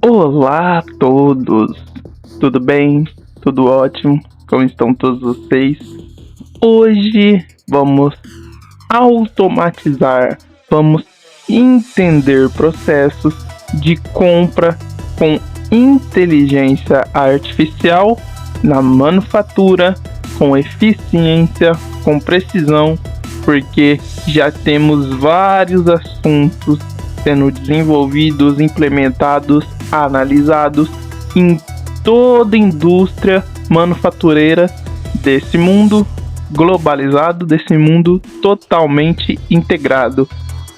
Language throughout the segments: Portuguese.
Olá a todos, tudo bem? Tudo ótimo? Como estão todos vocês? Hoje vamos automatizar, vamos entender processos de compra com inteligência artificial na manufatura, com eficiência, com precisão, porque já temos vários assuntos sendo desenvolvidos, implementados, analisados em toda a indústria manufatureira desse mundo globalizado, desse mundo totalmente integrado.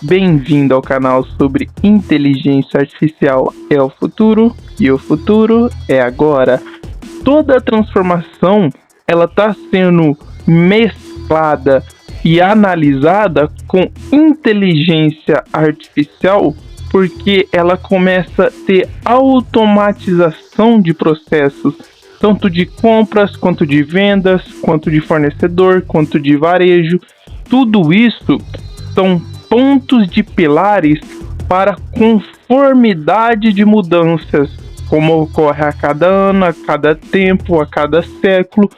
Bem-vindo ao canal sobre inteligência artificial é o futuro e o futuro é agora. Toda a transformação ela está sendo mesclada e analisada com inteligência artificial, porque ela começa a ter automatização de processos, tanto de compras, quanto de vendas, quanto de fornecedor, quanto de varejo. Tudo isso são pontos de pilares para conformidade de mudanças, como ocorre a cada ano, a cada tempo, a cada século.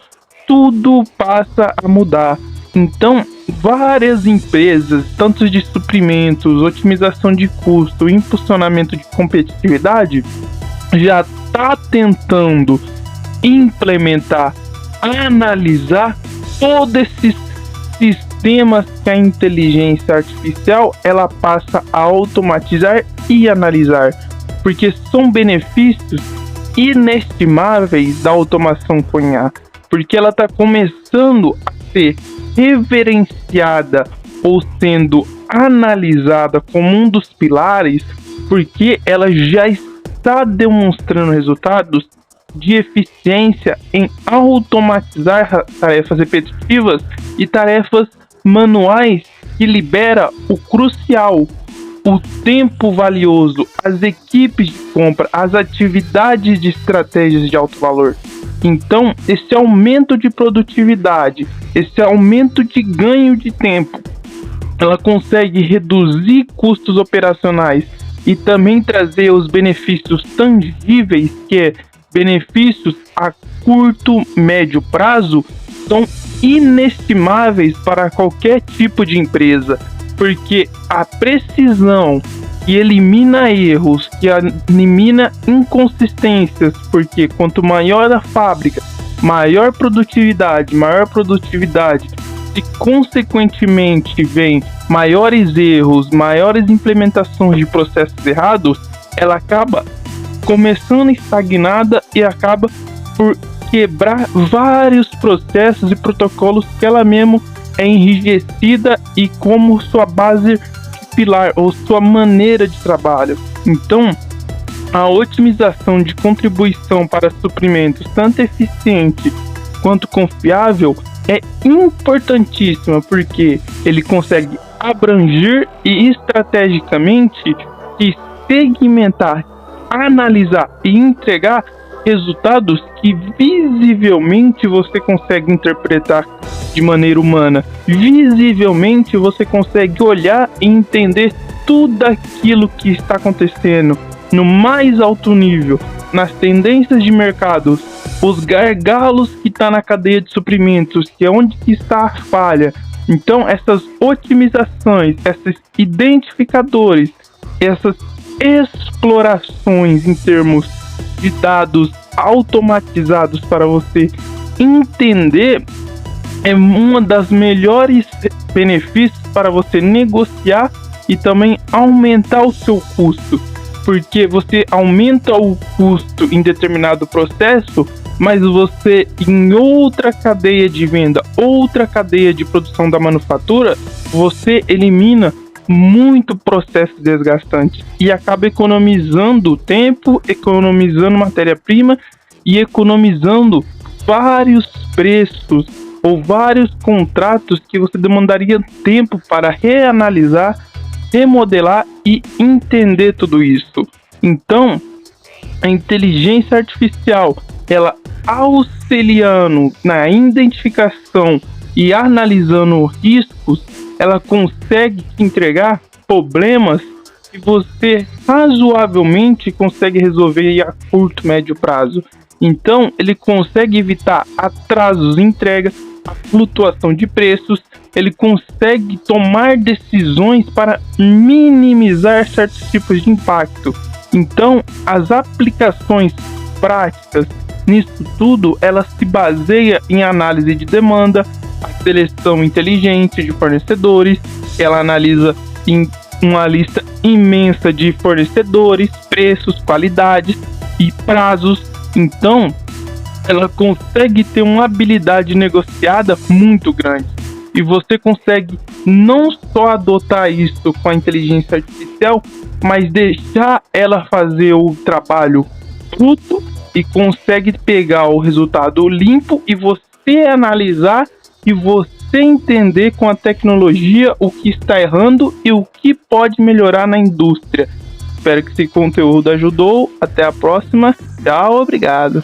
Tudo passa a mudar. Então, várias empresas, tanto de suprimentos, otimização de custo, impulsionamento de competitividade, já está tentando implementar, analisar todos esses sistemas que a inteligência artificial ela passa a automatizar e analisar, porque são benefícios inestimáveis da automação com IA, porque ela está começando a ser reverenciada ou sendo analisada como um dos pilares, porque ela já está demonstrando resultados de eficiência em automatizar tarefas repetitivas e tarefas manuais, que libera o crucial, o tempo valioso, as equipes de compra, as atividades de estratégias de alto valor. Então, esse aumento de produtividade, esse aumento de ganho de tempo, ela consegue reduzir custos operacionais e também trazer os benefícios tangíveis, que é benefícios a curto, médio prazo, são inestimáveis para qualquer tipo de empresa, porque a precisão que elimina erros, que elimina inconsistências, porque quanto maior a fábrica, maior produtividade, e consequentemente vem maiores erros, maiores implementações de processos errados, ela acaba começando estagnada e acaba por quebrar vários processos e protocolos que ela mesmo é enrijecida e como sua base pilar ou sua maneira de trabalho. Então, a otimização de contribuição para suprimentos, tanto eficiente quanto confiável, é importantíssima, porque ele consegue abranger e estrategicamente segmentar, analisar e entregar resultados que visivelmente você consegue interpretar de maneira humana. Visivelmente você consegue olhar e entender tudo aquilo que está acontecendo no mais alto nível, nas tendências de mercado, os gargalos que está na cadeia de suprimentos, que é onde que está a falha. Então essas otimizações, esses identificadores, essas explorações em termos de dados automatizados para você entender, é uma das melhores benefícios para você negociar e também aumentar o seu custo, porque você aumenta o custo em determinado processo, mas você em outra cadeia de venda, outra cadeia de produção da manufatura, você elimina muito processo desgastante e acaba economizando tempo, economizando matéria-prima e economizando vários preços ou vários contratos que você demandaria tempo para reanalisar, remodelar e entender tudo isso. Então, a inteligência artificial, ela auxiliando na identificação e analisando riscos, ela consegue entregar problemas que você razoavelmente consegue resolver a curto, médio prazo. Então, ele consegue evitar atrasos em entregas, a flutuação de preços, ele consegue tomar decisões para minimizar certos tipos de impacto. Então, as aplicações práticas nisso tudo, elas se baseiam em análise de demanda, a seleção inteligente de fornecedores, ela analisa em uma lista imensa de fornecedores, preços, qualidades e prazos. Então, ela consegue ter uma habilidade negociada muito grande. E você consegue não só adotar isso com a inteligência artificial, mas deixar ela fazer o trabalho bruto e consegue pegar o resultado limpo e você analisar e você entender com a tecnologia o que está errando e o que pode melhorar na indústria. Espero que esse conteúdo ajudou. Até a próxima. Tchau, obrigado.